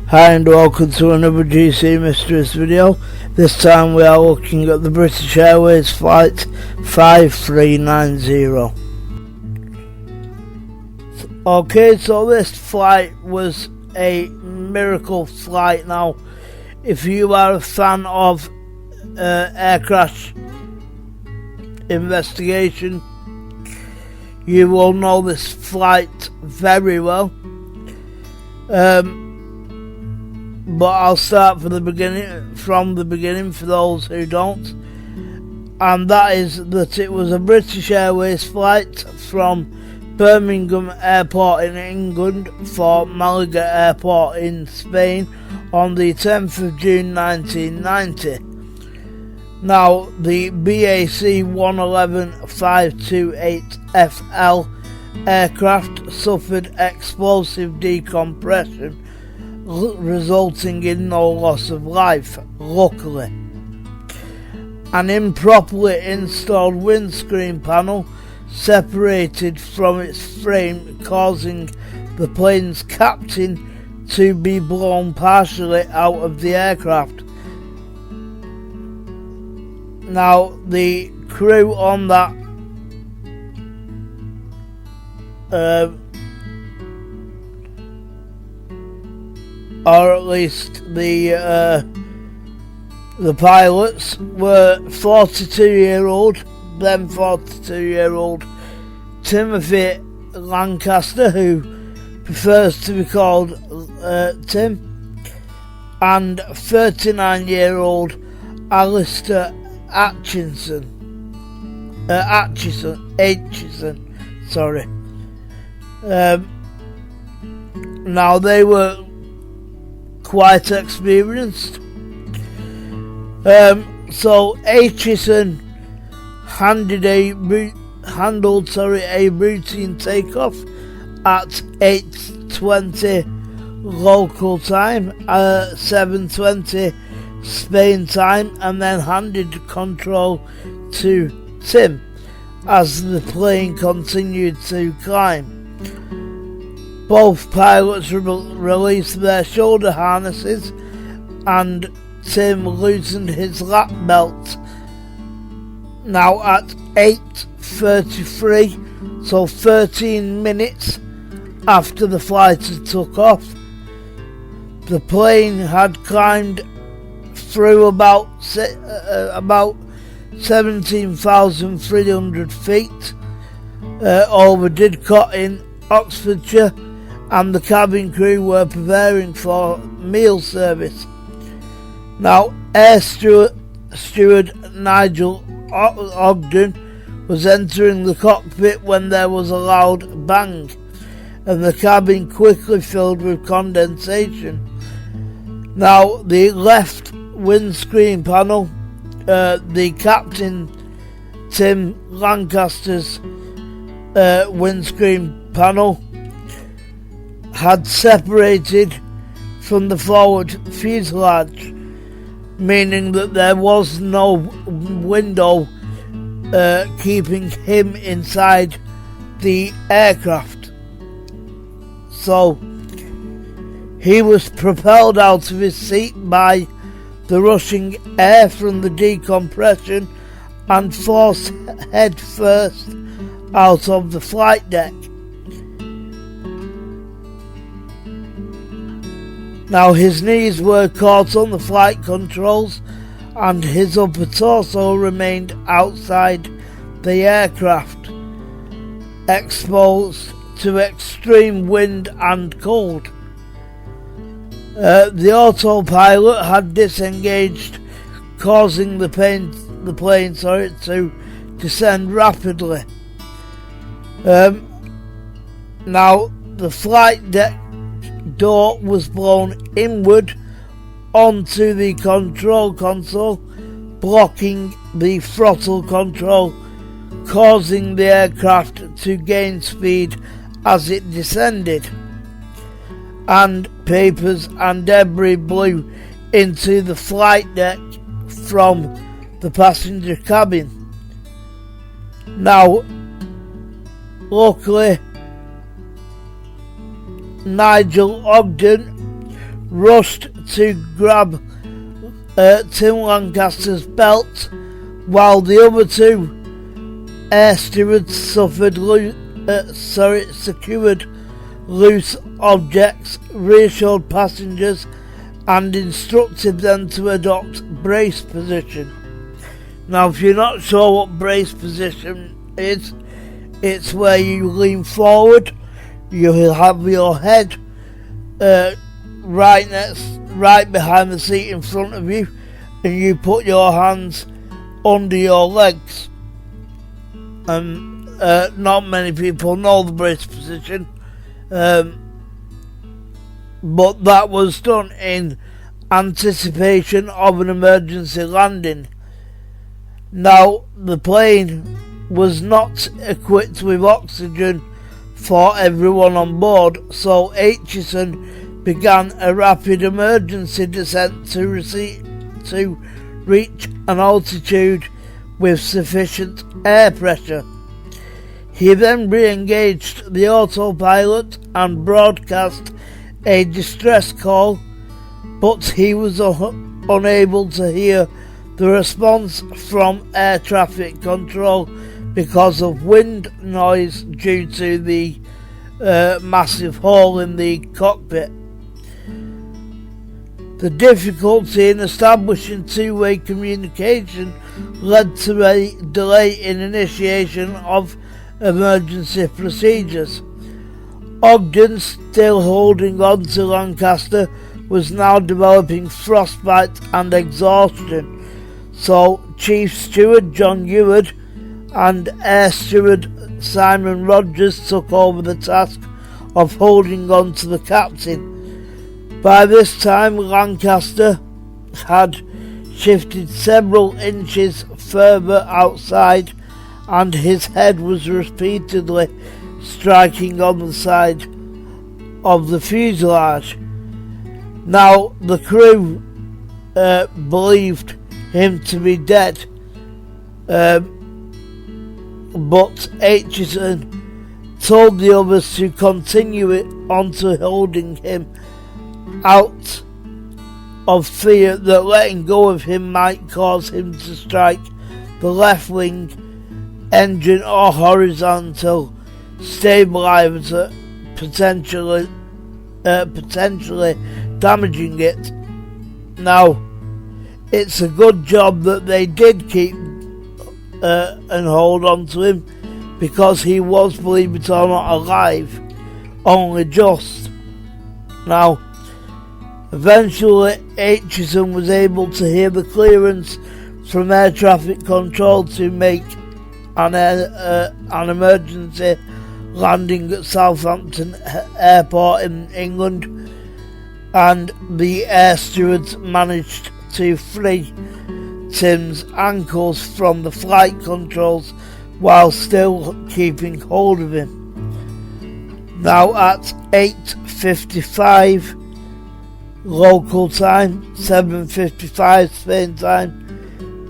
Hi and welcome to another GC Mysteries video. This time we are looking at the British Airways Flight 5390. Okay, so this flight was a miracle flight. Now, if you are a fan of air crash investigation, you will know this flight very well. But I'll start from the beginning for those who don't, and that is that it was a British Airways flight from Birmingham Airport in England for Malaga Airport in Spain on the 10th of June 1990. Now, the BAC 111528FL aircraft suffered explosive decompression, resulting in no loss of life, luckily. An improperly installed windscreen panel separated from its frame, causing the plane's captain to be blown partially out of the aircraft. Now, the crew on that or at least the pilots were 42-year-old Timothy Lancaster, who prefers to be called Tim, and 39-year-old Alistair Atchison. Now, they were quite experienced. So Atchison handled a routine takeoff at 8:20 local time, 7:20 Spain time, and then handed control to Tim as the plane continued to climb. Both pilots released their shoulder harnesses and Tim loosened his lap belt. Now, at 8:33, so 13 minutes after the flight had took off, the plane had climbed through about 17,300 feet over Didcot in Oxfordshire, and the cabin crew were preparing for meal service. Now, Air Steward Nigel Ogden was entering the cockpit when there was a loud bang, and the cabin quickly filled with condensation. Now, the left windscreen panel, the captain Tim Lancaster's windscreen panel, had separated from the forward fuselage, meaning that there was no window keeping him inside the aircraft. So he was propelled out of his seat by the rushing air from the decompression and forced head first out of the flight deck. Now, his knees were caught on the flight controls and his upper torso remained outside the aircraft, exposed to extreme wind and cold. The autopilot had disengaged, causing the plane to descend rapidly. Now, the flight deck door was blown inward onto the control console, blocking the throttle control, causing the aircraft to gain speed as it descended, and papers and debris blew into the flight deck from the passenger cabin. Now, luckily, Nigel Ogden rushed to grab Tim Lancaster's belt, while the other two air stewards secured loose objects, reassured passengers, and instructed them to adopt brace position. Now, if you're not sure what brace position is, it's where you lean forward, you'll have your head right behind the seat in front of you, and you put your hands under your legs. Not many people know the brace position, but that was done in anticipation of an emergency landing. Now, the plane was not equipped with oxygen for everyone on board, so Aitchison began a rapid emergency descent to reach an altitude with sufficient air pressure. He then re-engaged the autopilot and broadcast a distress call, but he was unable to hear the response from air traffic control because of wind noise due to the massive hole in the cockpit. The difficulty in establishing two-way communication led to a delay in initiation of emergency procedures. Ogden, still holding on to Lancaster, was now developing frostbite and exhaustion, so Chief Steward John Eward and Air Steward Simon Rogers took over the task of holding on to the captain. By this time, Lancaster had shifted several inches further outside, and his head was repeatedly striking on the side of the fuselage. Now, the crew believed him to be dead, but Aitchison told the others to continue it on to holding him, out of fear that letting go of him might cause him to strike the left wing engine or horizontal stabilizer, potentially damaging it. Now, it's a good job that they did keep and hold on to him, because he was, believe it or not, alive, only just. Now, eventually Aitchison was able to hear the clearance from air traffic control to make an emergency landing at Southampton Airport in England, and the air stewards managed to free Tim's ankles from the flight controls while still keeping hold of him. Now, at 8:55 local time, 7:55 Spain time,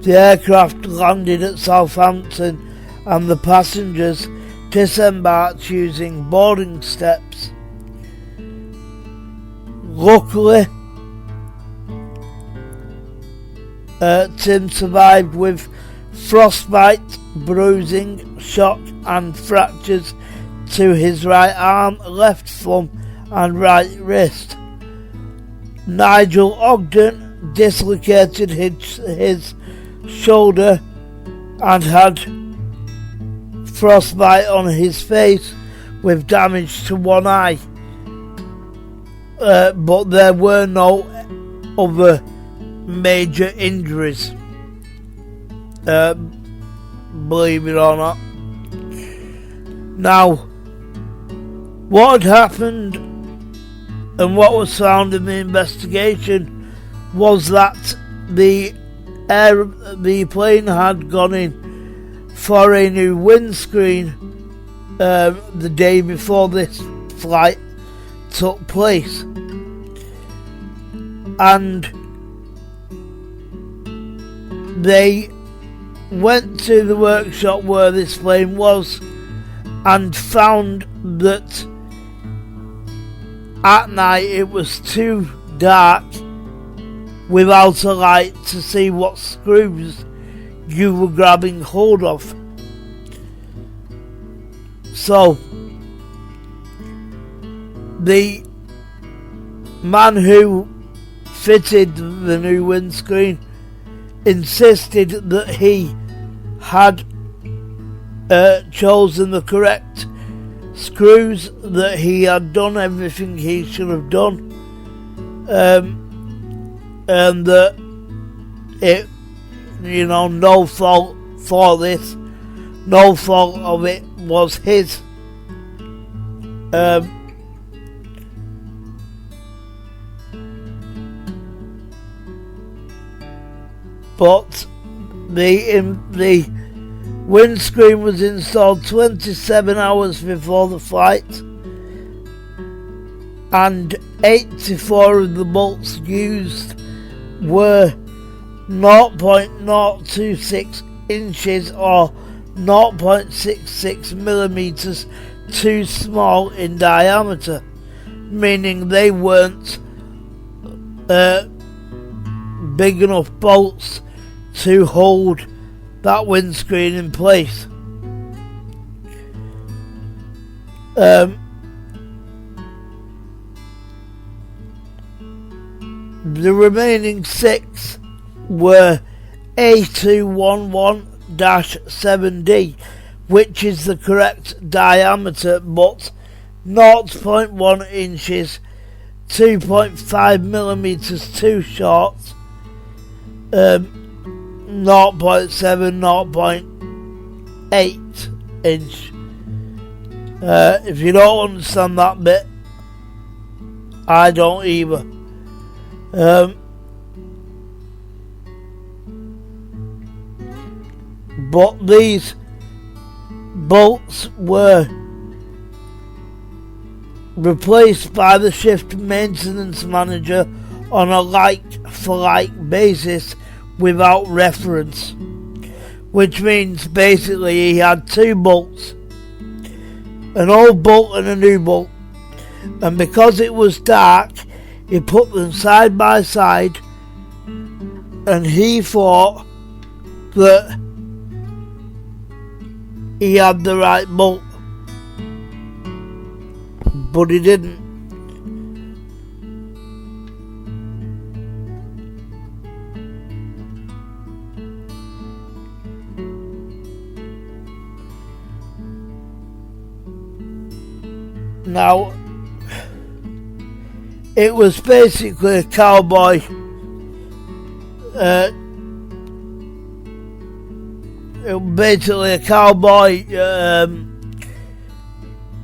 the aircraft landed at Southampton and the passengers disembarked using boarding steps. Luckily, Tim survived with frostbite, bruising, shock and fractures to his right arm, left thumb and right wrist. Nigel Ogden dislocated his shoulder and had frostbite on his face with damage to one eye, but there were no other major injuries, believe it or not. Now, what had happened and what was found in the investigation was that the plane had gone in for a new windscreen the day before this flight took place, and they went to the workshop where this plane was and found that at night it was too dark without a light to see what screws you were grabbing hold of. So the man who fitted the new windscreen insisted that he had chosen the correct screws, that he had done everything he should have done, and that it, no fault for this, no fault of it was his. But the windscreen was installed 27 hours before the flight, and 84 of the bolts used were 0.026 inches or 0.66 millimeters too small in diameter, meaning they weren't big enough bolts to hold that windscreen in place. The remaining 6 were A211-7D, which is the correct diameter, but 0.1 inches, 2.5 millimeters too short, 0.7, 0.8 inch. If you don't understand that bit, I don't either. But these bolts were replaced by the shift maintenance manager on a like-for-like basis without reference, which means basically he had 2 bolts, an old bolt and a new bolt, and because it was dark, he put them side by side, and he thought that he had the right bolt, but he didn't. Now, it was basically a cowboy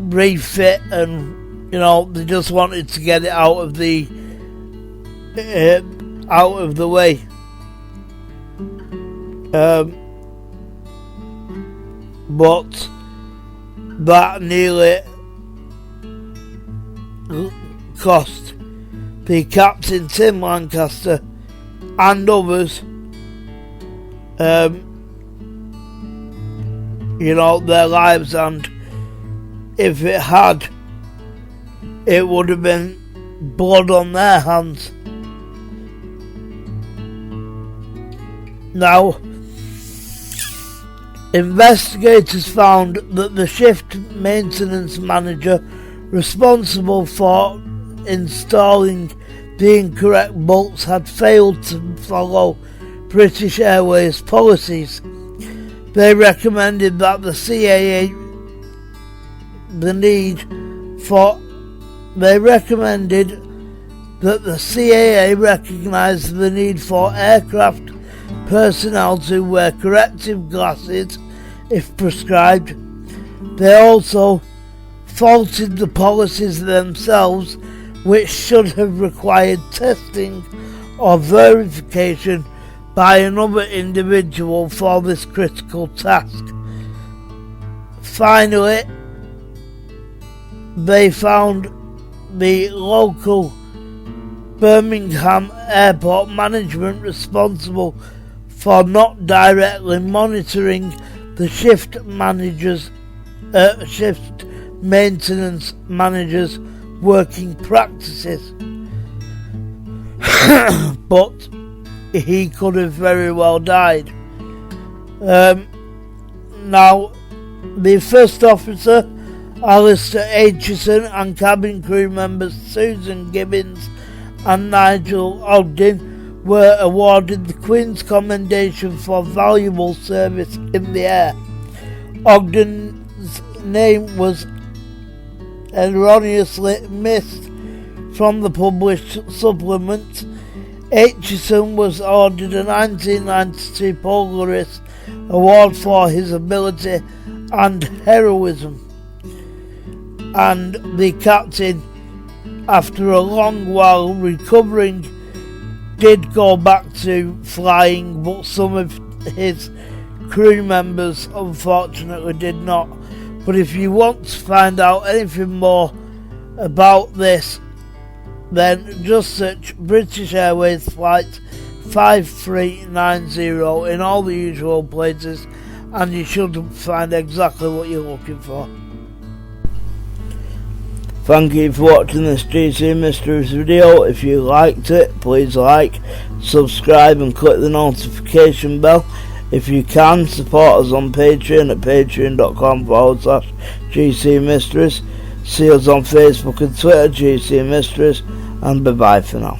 refit, and they just wanted to get it out of the way. But that nearly cost the Captain Tim Lancaster and others their lives, and if it had, it would have been blood on their hands. Now, investigators found that the shift maintenance manager responsible for installing the incorrect bolts had failed to follow British Airways policies. They recommended that the CAA recognised the need for aircraft personnel to wear corrective glasses if prescribed. They also faulted the policies themselves, which should have required testing or verification by another individual for this critical task. Finally, they found the local Birmingham Airport management responsible for not directly monitoring the shift maintenance managers' working practices. but he could have very well died. Now, the first officer, Alistair Aitchison, and cabin crew members Susan Gibbons and Nigel Ogden were awarded the Queen's Commendation for valuable service in the air. Ogden's name was erroneously missed from the published supplement. Aitchison was awarded a 1992 Polaris Award for his ability and heroism, and the captain, after a long while recovering, did go back to flying, but some of his crew members unfortunately did not. But if you want to find out anything more about this, then just search British Airways Flight 5390 in all the usual places, and you should find exactly what you're looking for. Thank you for watching this GC Mysteries video. If you liked it, please like, subscribe and click the notification bell. If you can, support us on Patreon at patreon.com/GC Mysteries. See us on Facebook and Twitter, GC Mysteries, and bye bye for now.